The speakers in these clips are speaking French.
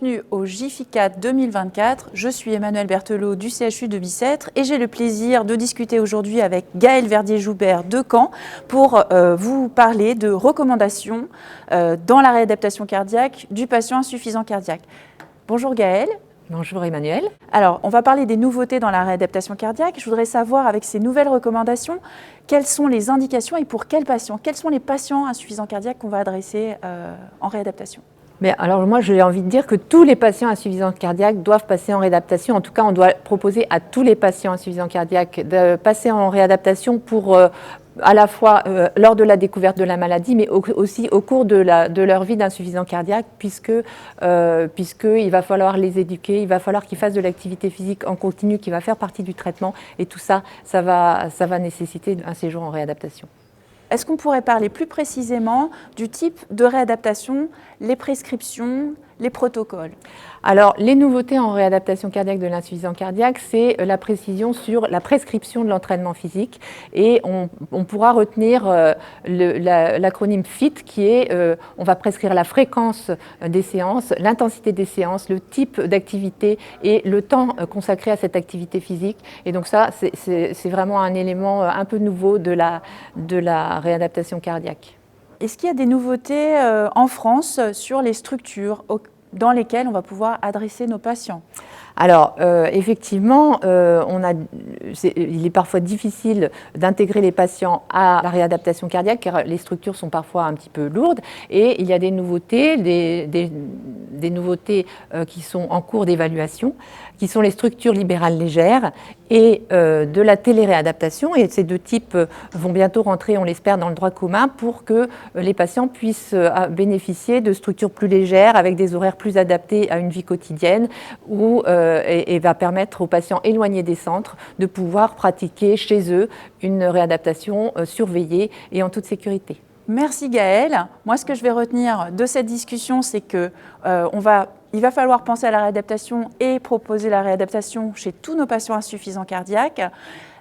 bienvenue au JIFICAT 2024. Je suis Emmanuelle Berthelot du CHU de Bicêtre et j'ai le plaisir de discuter aujourd'hui avec Gaëlle Verdier-Joubert de Caen pour vous parler de recommandations dans la réadaptation cardiaque du patient insuffisant cardiaque. Bonjour Gaëlle. Bonjour Emmanuelle. Alors, on va parler des nouveautés dans la réadaptation cardiaque. Je voudrais savoir, avec ces nouvelles recommandations, quelles sont les indications et pour quels patients? Quels sont les patients insuffisants cardiaques qu'on va adresser en réadaptation? Mais alors moi j'ai envie de dire que tous les patients insuffisants cardiaques doivent passer en réadaptation. En tout cas, on doit proposer à tous les patients insuffisants cardiaques de passer en réadaptation pour à la fois lors de la découverte de la maladie, mais aussi au cours de leur vie d'insuffisant cardiaque, puisque il va falloir les éduquer, il va falloir qu'ils fassent de l'activité physique en continu qui va faire partie du traitement, et tout ça, ça va nécessiter un séjour en réadaptation. Est-ce qu'on pourrait parler plus précisément du type de réadaptation, les prescriptions, les protocoles? Alors, les nouveautés en réadaptation cardiaque de l'insuffisance cardiaque, c'est la précision sur la prescription de l'entraînement physique. Et on pourra retenir l'acronyme FIT qui est on va prescrire la fréquence des séances, l'intensité des séances, le type d'activité et le temps consacré à cette activité physique. Et donc ça, c'est vraiment un élément un peu nouveau de la réadaptation cardiaque. Est-ce qu'il y a des nouveautés en France sur les structures dans lesquelles on va pouvoir adresser nos patients? Alors, effectivement, il est parfois difficile d'intégrer les patients à la réadaptation cardiaque car les structures sont parfois un petit peu lourdes et il y a des nouveautés, des nouveautés qui sont en cours d'évaluation, qui sont les structures libérales légères et de la téléréadaptation. Et ces deux types vont bientôt rentrer, on l'espère, dans le droit commun pour que les patients puissent bénéficier de structures plus légères avec des horaires plus adaptés à une vie quotidienne et va permettre aux patients éloignés des centres de pouvoir pratiquer chez eux une réadaptation surveillée et en toute sécurité. Merci Gaëlle. Moi, ce que je vais retenir de cette discussion, c'est que il va falloir penser à la réadaptation et proposer la réadaptation chez tous nos patients insuffisants cardiaques.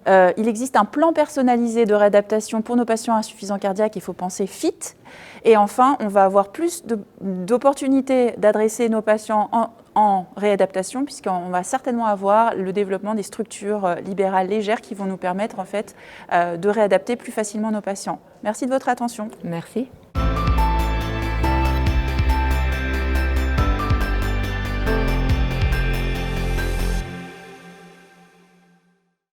Il existe un plan personnalisé de réadaptation pour nos patients insuffisants cardiaques, il faut penser FIT. Et enfin, on va avoir plus d'opportunités d'adresser nos patients en réadaptation, puisqu'on va certainement avoir le développement des structures libérales légères qui vont nous permettre en fait, de réadapter plus facilement nos patients. Merci de votre attention. Merci.